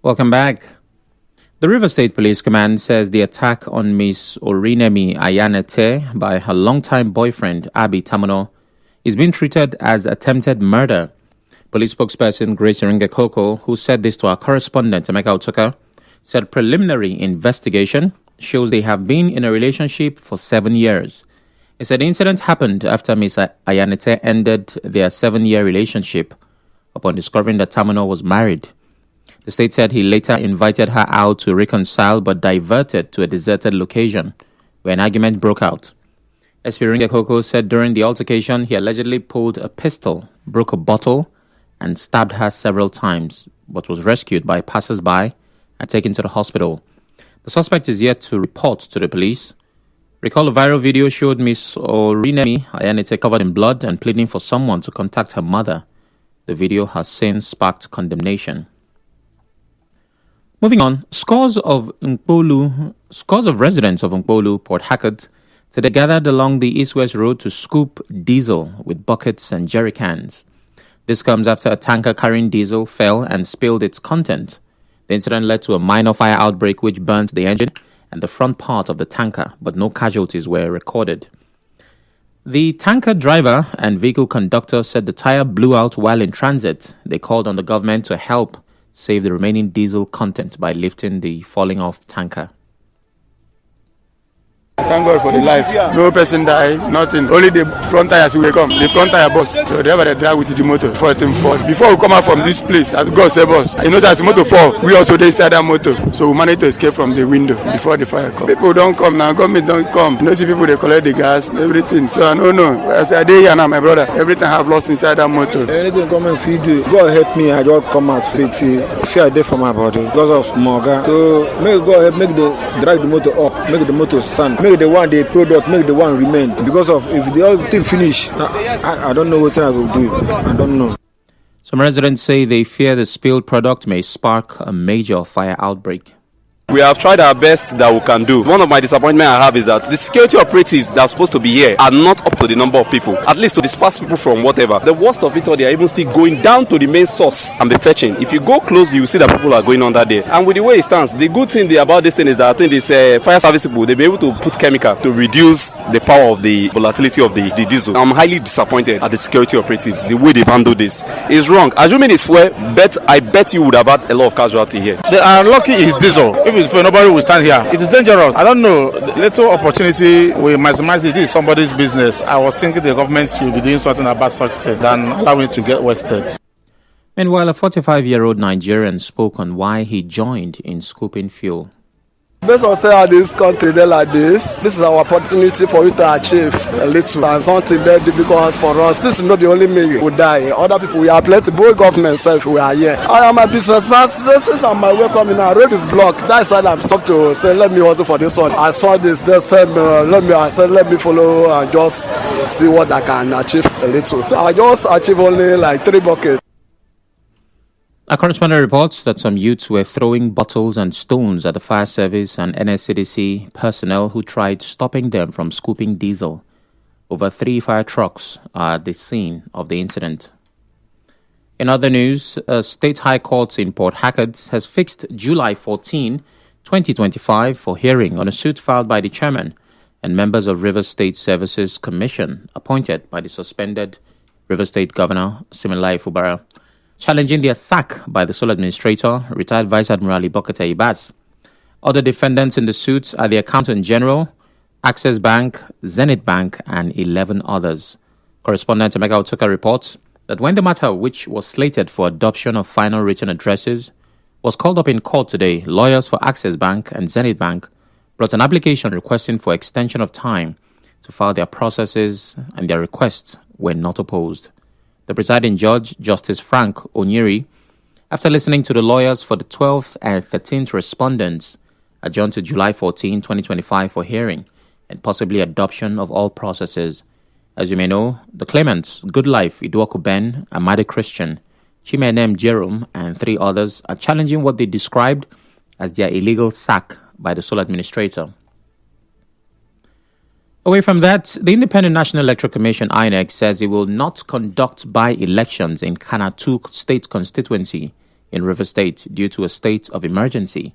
Welcome back. The Rivers State Police Command says the attack on Miss Orinemi Ayanete by her longtime boyfriend, Abi Tamuno, is being treated as attempted murder. Police spokesperson Grace Iringekoko, who said this to our correspondent, Emeka Otuka, said preliminary investigation shows they have been in a relationship for 7 years. He said the incident happened after Miss Ayanete ended their 7-year relationship upon discovering that Tamuno was married. The state said he later invited her out to reconcile but diverted to a deserted location where an argument broke out. SP Iringekoko said during the altercation he allegedly pulled a pistol, broke a bottle, and stabbed her several times, but was rescued by passers-by and taken to the hospital. The suspect is yet to report to the police. Recall a viral video showed Miss Orinemi Ayanete covered in blood and pleading for someone to contact her mother. The video has since sparked condemnation. Moving on, scores of residents of Nkpolu, Port Harcourt, today gathered along the east-west road to scoop diesel with buckets and jerry cans. This comes after a tanker carrying diesel fell and spilled its content. The incident led to a minor fire outbreak which burnt the engine and the front part of the tanker, but no casualties were recorded. The tanker driver and vehicle conductor said the tire blew out while in transit. They called on the government to help save the remaining diesel content by lifting the falling off tanker. Thank God for the life. No person died, nothing. Only the front tires will come. The front tire bus. So they have a drive with the motor before it fall. Before we come out from this place, as God save us. You know that the motor fall. We also dey inside that motor. So we managed to escape from the window before the fire come. People don't come now. Government don't come. You know, see people they collect the gas, everything. So I don't know. As I dey here now, my brother, everything I have lost inside that motor. Anything come and feed you. God help me. I just come out with fear there for my body because of Moga. So make God help, make the drive the motor up, make the motor stand. Make the one the product, make the one remain. Because of if the other thing finish, I don't know what I will do. I don't know. Some residents say they fear the spilled product may spark a major fire outbreak. We have tried our best that we can do. One of my disappointments I have is that the security operatives that are supposed to be here are not up to the number of people, at least to disperse people from whatever. The worst of it all, they are even still going down to the main source and be fetching. If you go close, you will see that people are going under there. And with the way it stands, the good thing about this thing is that I think this fire service people, they'll be able to put chemical to reduce the power of the volatility of the diesel. I'm highly disappointed at the security operatives. The way they've handled this is wrong. Assuming it's fuel, I bet you would have had a lot of casualty here. They are lucky it's diesel. If for nobody will stand here. It is dangerous. I don't know. Little opportunity we maximize it. This is somebody's business. I was thinking the government should be doing something about such thing than allowing it to get wasted. Meanwhile, a 45-year-old Nigerian spoke on why he joined in scooping fuel. Based on say this country they like this is our opportunity for you to achieve a little and something very difficult for us. This is not the only me who die. Other people we are plenty, both government self we are here. I am a businessman. Since I'm my way coming now, I read this block. That's why I'm stopped to say let me also for this one. I saw this, they said let me follow and just see what I can achieve a little. So I just achieve only like 3 buckets. Our correspondent reports that some youths were throwing bottles and stones at the fire service and NSCDC personnel who tried stopping them from scooping diesel. Over 3 fire trucks are at the scene of the incident. In other news, a state high court in Port Harcourt has fixed July 14, 2025 for hearing on a suit filed by the chairman and members of Rivers State Services Commission appointed by the suspended Rivers State Governor Siminalayi Fubara, challenging their sack by the sole administrator, retired Vice Admiral Ibokete Ibas. Other defendants in the suit are the Accountant General, Access Bank, Zenith Bank, and 11 others. Correspondent Emeka Otuka reports that when the matter, which was slated for adoption of final written addresses, was called up in court today, lawyers for Access Bank and Zenith Bank brought an application requesting for extension of time to file their processes, and their requests were not opposed. The presiding judge, Justice Frank Onyiri, after listening to the lawyers for the 12th and 13th respondents, adjourned to July 14, 2025 for hearing and possibly adoption of all processes. As you may know, the claimants, Goodlife Iduoku Ben, Amadi Christian, Chimenem Jerome, and 3 others are challenging what they described as their illegal sack by the sole administrator. Away from that, the Independent National Electoral Commission, INEC, says it will not conduct by-elections in Kanatu State constituency in Rivers State due to a state of emergency.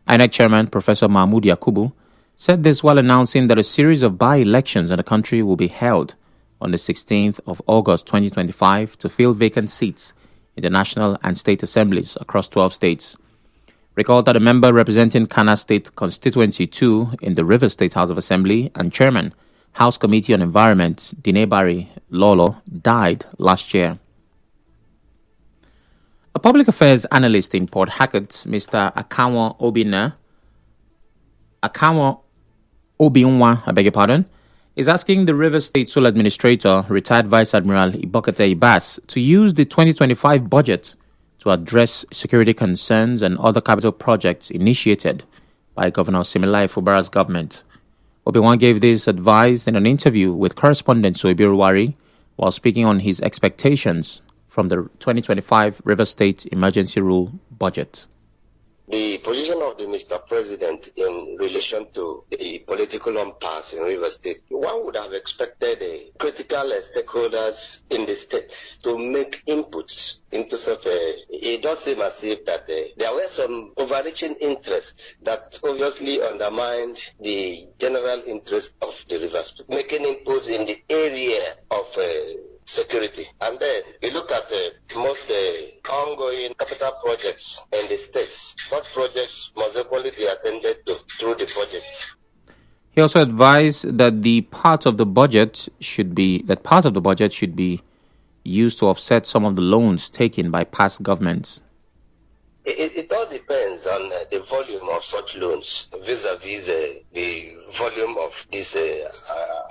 INEC Chairman Professor Mahmoud Yakubu said this while announcing that a series of by-elections in the country will be held on the 16th of August 2025 to fill vacant seats in the National and State Assemblies across 12 states. Recall that a member representing Kana State Constituency 2 in the Rivers State House of Assembly and Chairman, House Committee on Environment, Dinebari Lolo, died last year. A public affairs analyst in Port Harcourt, Mr. Akanwo Obinwa, is asking the Rivers State Sole Administrator, retired Vice Admiral Ibokete Ibas, to use the 2025 budget to address security concerns and other capital projects initiated by Governor Siminalayi Fubara's government. Obinwa gave this advice in an interview with correspondent Soibiru Wari while speaking on his expectations from the 2025 Rivers State Emergency Rule budget. The position of the Mr. President in relation to the political impasse in Rivers State, one would have expected critical stakeholders in the state to make inputs into such a... It does seem as if that there were some overreaching interests that obviously undermined the general interest of the Rivers State, making inputs in the area of security. And then you look at most ongoing capital projects in the states. Such projects must equally be attended to through the budgets. He also advised that part of the budget should be used to offset some of the loans taken by past governments. It all depends on the volume of such loans vis-a-vis the volume of this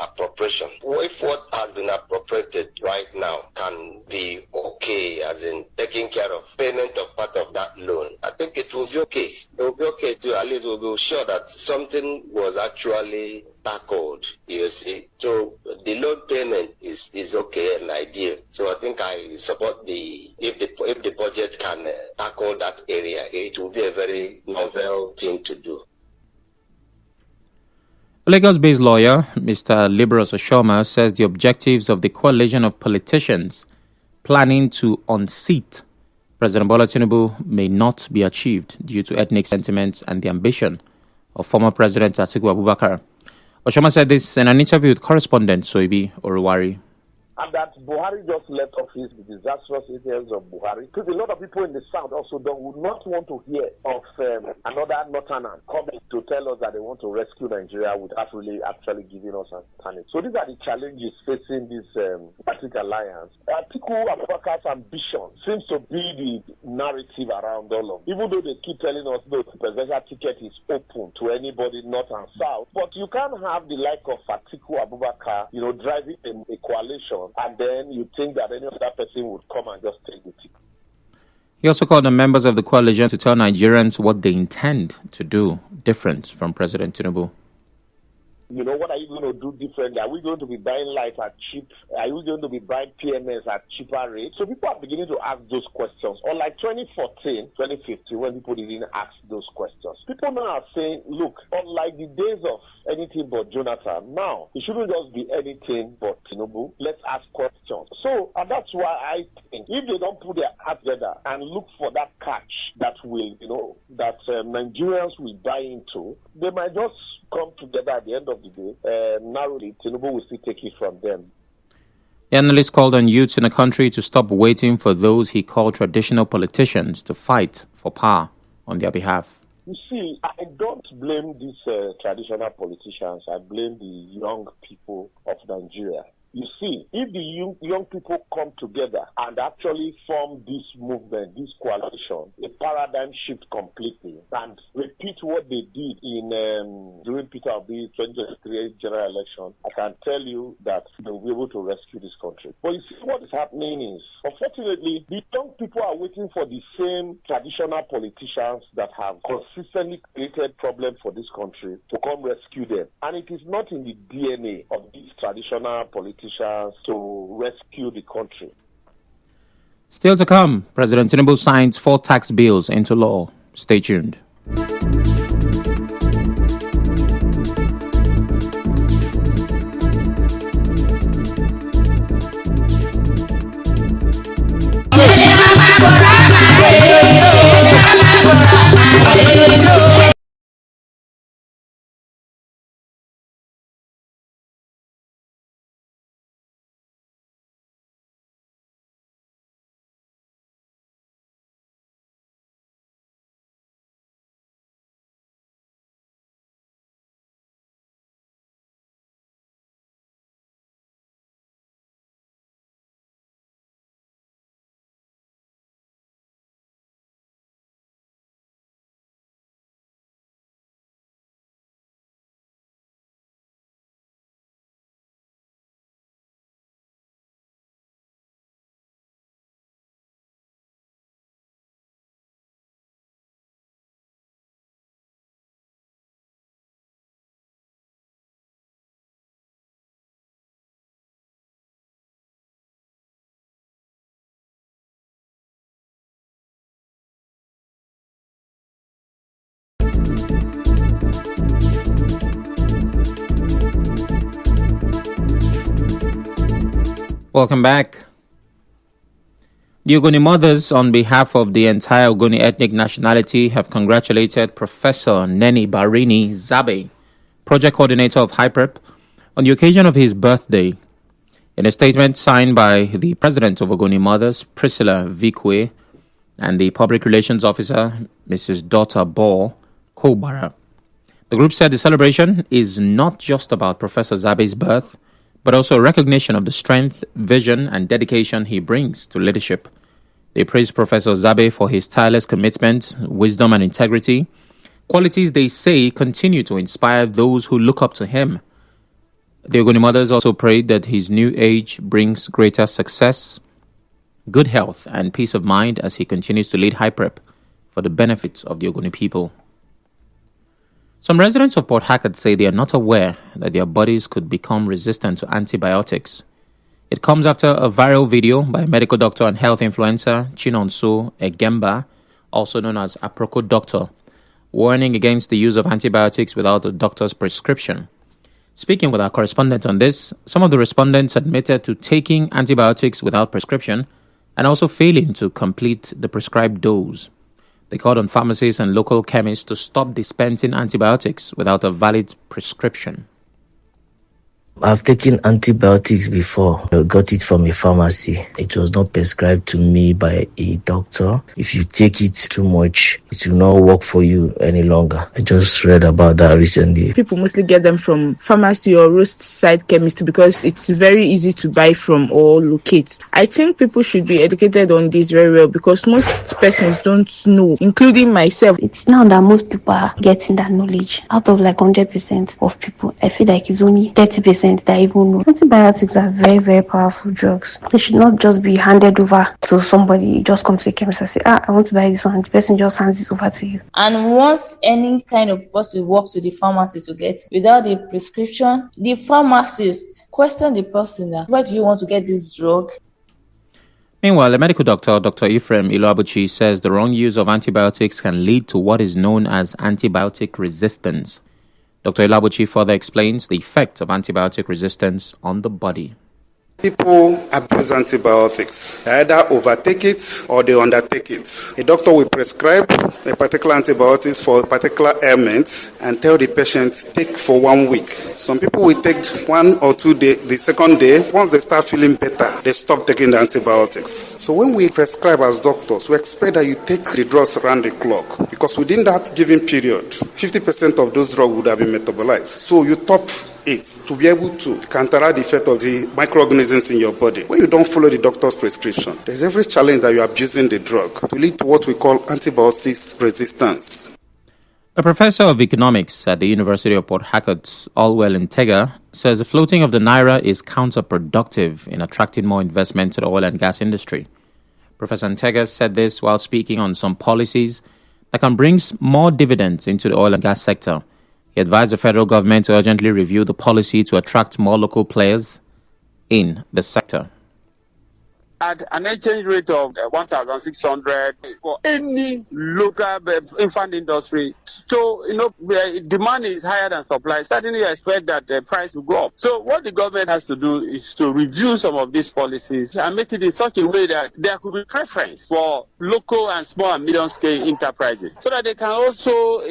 appropriation. If what has been appropriated right now can be okay, as in taking care of payment of part of that loan, I think it will be okay. It will be okay too. At least we'll be sure that something was actually tackled, you see. So the loan payment is okay and ideal. So I think I support if the budget can tackle that area, it will be a very novel thing to do. Lagos-based lawyer Mr. Liberus Oshoma says the objectives of the coalition of politicians planning to unseat President Bola Tinubu may not be achieved due to ethnic sentiments and the ambition of former President Atiku Abubakar. Oshoma said this in an interview with correspondent Soibi Oruwari. And that Buhari just left office, the disastrous details of Buhari. Because a lot of people in the South also would not want to hear of another northerner coming to tell us that they want to rescue Nigeria without really actually giving us an alternative. So these are the challenges facing this particular alliance. Atiku Abubakar's ambition seems to be the narrative around all of it. Even though they keep telling us that the presidential ticket is open to anybody north and south, but you can't have the like of Atiku Abubakar, driving a coalition, and then you think that any other person would come and just take the ticket. He also called on members of the coalition to tell Nigerians what they intend to do different from President Tinubu. What are you going to do differently? Are we going to be buying lights at cheap? Are we going to be buying PMS at cheaper rates? So people are beginning to ask those questions. Unlike 2014, 2015, when people didn't ask those questions. People now are saying, look, unlike the days of anything but Jonathan, now it shouldn't just be anything but Tinubu. Let's ask questions. So, and that's why I think if they don't put their heart together and look for that catch that will, that Nigerians will buy into, they might just come together at the end of the day. Narrowly, Tinubu will still take it from them. The analyst called on youths in the country to stop waiting for those he called traditional politicians to fight for power on their behalf. You see, I don't blame these traditional politicians. I blame the young people of Nigeria. You see, if the young people come together and actually form this movement, this coalition, a paradigm shift completely, and repeat what they did in during Peter Obi's 2023 general election, I can tell you that they will be able to rescue this country. But you see, what is happening is, unfortunately, the young people are waiting for the same traditional politicians that have consistently created problems for this country to come rescue them. And it is not in the DNA of these traditional politicians to rescue the country. Still to come, President Tinubu signs 4 tax bills into law. Stay tuned. Welcome back. The Ogoni mothers, on behalf of the entire Ogoni ethnic nationality, have congratulated Professor Neni Barini Zabe, project coordinator of HYPREP, on the occasion of his birthday. In a statement signed by the president of Ogoni Mothers, Priscilla Vikwe, and the public relations officer, Mrs. Dota Ball Kobara, the group said the celebration is not just about Professor Zabe's birth, but also a recognition of the strength, vision, and dedication he brings to leadership. They praised Professor Zabe for his tireless commitment, wisdom, and integrity, qualities they say continue to inspire those who look up to him. The Ogoni mothers also prayed that his new age brings greater success, good health, and peace of mind as he continues to lead HYPREP for the benefit of the Ogoni people. Some residents of Port Harcourt say they are not aware that their bodies could become resistant to antibiotics. It comes after a viral video by medical doctor and health influencer Chinonso Egemba, also known as Aproko Doctor, warning against the use of antibiotics without a doctor's prescription. Speaking with our correspondent on this, some of the respondents admitted to taking antibiotics without prescription and also failing to complete the prescribed dose. They called on pharmacists and local chemists to stop dispensing antibiotics without a valid prescription. I've taken antibiotics before. I got it from a pharmacy. It was not prescribed to me by a doctor. If you take it too much, it will not work for you any longer. I just read about that recently. People mostly get them from pharmacy or roadside chemist because it's very easy to buy from or locate. I think people should be educated on this very well because most persons don't know, including myself. It's now that most people are getting that knowledge. Out of like 100% of people, I feel like it's only 30% that even know. Antibiotics are very, very powerful drugs. They should not just be handed over to somebody. You just come to a chemist and say, I want to buy this one. The person just hands it over to you. And once any kind of person walks to the pharmacy to get without a prescription, the pharmacist question the person, why do you want to get this drug? Meanwhile, a medical doctor, Dr. Ephraim Iloabuchi, says the wrong use of antibiotics can lead to what is known as antibiotic resistance. Dr. Ilabuchi further explains the effect of antibiotic resistance on the body. People abuse antibiotics. They either overtake it or they undertake it. A doctor will prescribe a particular antibiotics for a particular ailment and tell the patient, take for 1 week. Some people will take 1 or 2 days. The second day, once they start feeling better, they stop taking the antibiotics. So when we prescribe as doctors, we expect that you take the drugs around the clock because within that given period, 50% of those drugs would have been metabolized. So you top it to be able to counteract the effect of the microorganisms in your body. When you don't follow the doctor's prescription, there's every challenge that you're abusing the drug to lead to what we call antibiotics resistance. A professor of economics at the University of Port Harcourt, Allwell Ntega, says the floating of the Naira is counterproductive in attracting more investment to the oil and gas industry. Professor Ntega said this while speaking on some policies that can bring more dividends into the oil and gas sector. He advised the federal government to urgently review the policy to attract more local players in the sector. At an exchange rate of 1,600 for any local infant industry. So, demand is higher than supply. Certainly, you expect that the price will go up. So, what the government has to do is to review some of these policies and make it in such a way that there could be preference for local and small and medium-scale enterprises so that they can also,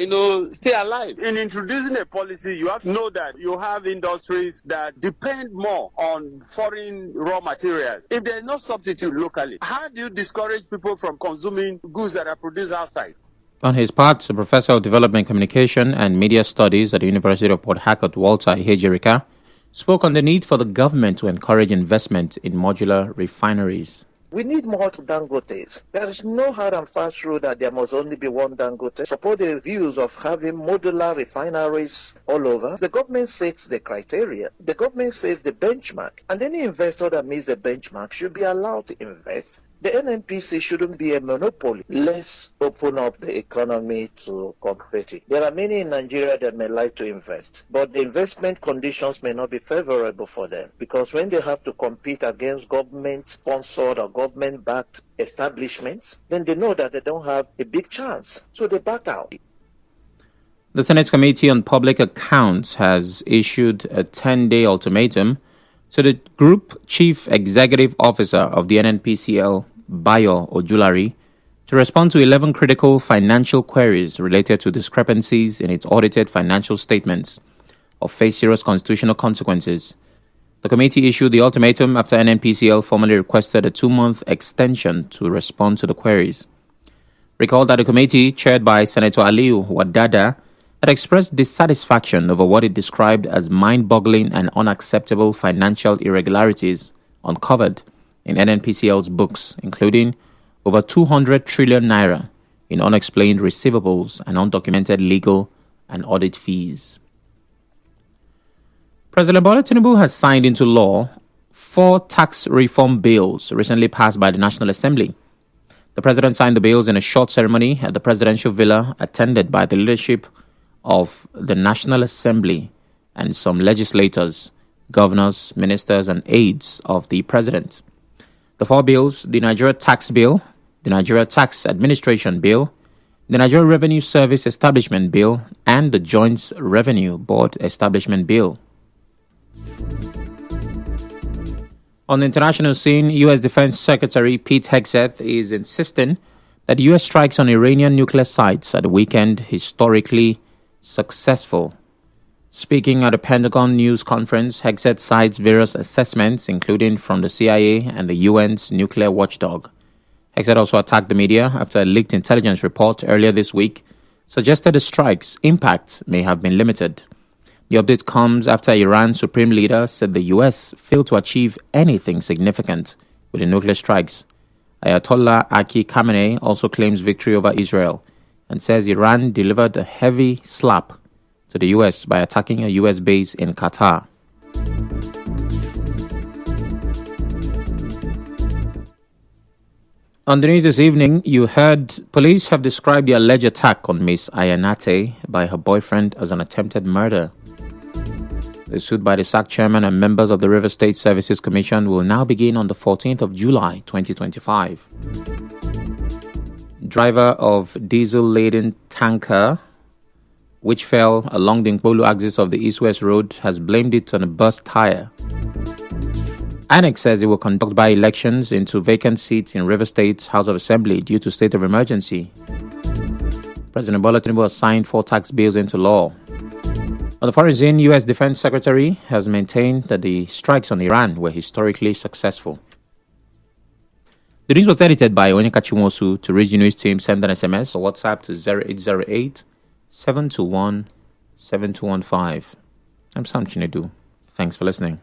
stay alive. In introducing a policy, you have to know that you have industries that depend more on foreign raw materials. If there is no substitute locally, how do you discourage people from consuming goods that are produced outside? On his part, the Professor of Development Communication and Media Studies at the University of Port Harcourt, Walter Ihejirika, spoke on the need for the government to encourage investment in modular refineries. We need more Dangotes. There is no hard and fast rule that there must only be one Dangote. Support the views of having modular refineries all over. The government sets the criteria. The government sets the benchmark. And any investor that meets the benchmark should be allowed to invest. The NNPC shouldn't be a monopoly. Let's open up the economy to compete. There are many in Nigeria that may like to invest, but the investment conditions may not be favorable for them because when they have to compete against government-sponsored or government-backed establishments, then they know that they don't have a big chance, so they back out. The Senate's Committee on Public Accounts has issued a 10-day ultimatum So the Group Chief Executive Officer of the NNPCL, Bayo Ojulari, to respond to 11 critical financial queries related to discrepancies in its audited financial statements or face serious constitutional consequences. The committee issued the ultimatum after NNPCL formally requested a 2-month extension to respond to the queries. Recall that the committee, chaired by Senator Aliyu Wadada, had expressed dissatisfaction over what it described as mind-boggling and unacceptable financial irregularities uncovered in NNPCL's books, including over 200 trillion naira in unexplained receivables and undocumented legal and audit fees. President Bola Tinubu has signed into law 4 tax reform bills recently passed by the National Assembly. The president signed the bills in a short ceremony at the presidential villa, attended by the leadership of the National Assembly and some legislators, governors, ministers, and aides of the president. The 4 bills, the Nigeria Tax Bill, the Nigeria Tax Administration Bill, the Nigeria Revenue Service Establishment Bill, and the Joint Revenue Board Establishment Bill. On the international scene, U.S. Defense Secretary Pete Hegseth is insisting that U.S. strikes on Iranian nuclear sites at the weekend historically successful. Speaking at a Pentagon news conference, Hegseth cites various assessments, including from the CIA and the UN's nuclear watchdog. Hegseth also attacked the media after a leaked intelligence report earlier this week suggested the strike's impact may have been limited. The update comes after Iran's supreme leader said the U.S. failed to achieve anything significant with the nuclear strikes. Ayatollah Ali Khamenei also claims victory over Israel and says Iran delivered a heavy slap to the U.S. by attacking a U.S. base in Qatar. On the news this evening, you heard police have described the alleged attack on Miss Ayanate by her boyfriend as an attempted murder. The suit by the SAC chairman and members of the River State Services Commission will now begin on the 14th of July 2025. Driver of diesel-laden tanker which fell along the Nkpolu axis of the East-West Road, has blamed it on a burst tire. INEC says it will conduct by-elections into vacant seats in River State House of Assembly due to state of emergency. President Bola Tinubu has signed 4 tax bills into law. On the foreign scene, U.S. Defense Secretary has maintained that the strikes on Iran were historically successful. The news was edited by Onyeka Chimosu. To reach the news team, send an SMS or WhatsApp to 0808-721-7215. I'm Sam Chinedu. Thanks for listening.